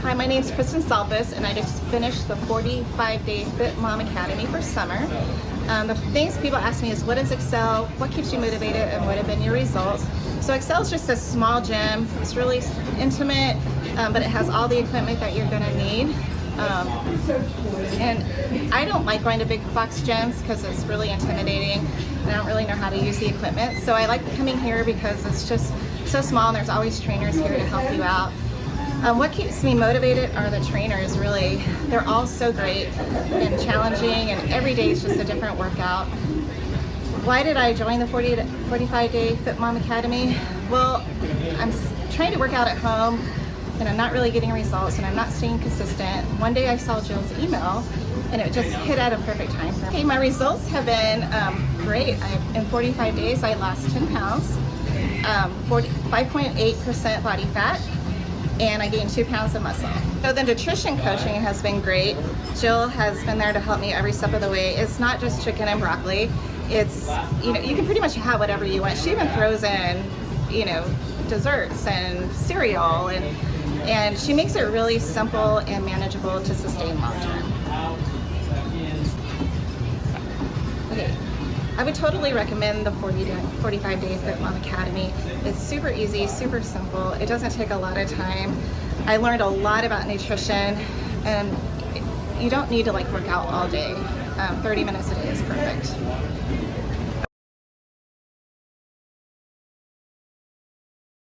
Hi, my name is Kristen and I just finished the 45-day Fit Mom Academy for summer. The things people ask me is, what is Excel, what keeps you motivated, and what have been your results? So Excel is just a small gym. It's really intimate, but it has all the equipment that you're going to need. And I don't like going to big box gyms because it's really intimidating and I don't really know how to use the equipment. So I like coming here because it's just so small and there's always trainers here to help you out. What keeps me motivated are the trainers, really. They're all so great and challenging, and every day is just a different workout. Why did I join the 45-day Fit Mom Academy? Well, I'm trying to work out at home and I'm not really getting results and I'm not staying consistent. One day I saw Jill's email and it just hit at a perfect time for me. Okay, my results have been great. In 45 days I lost 10 pounds, 5.8% body fat, and I gained 2 pounds of muscle. So the nutrition coaching has been great. Jill has been there to help me every step of the way. It's not just chicken and broccoli. It's, you can pretty much have whatever you want. She even throws in, desserts and cereal, and she makes it really simple and manageable to sustain long term. Okay. I would totally recommend the 45-day Fit Mom Academy. It's super easy, super simple. It doesn't take a lot of time. I learned a lot about nutrition, and you don't need to work out all day. 30 minutes a day is perfect.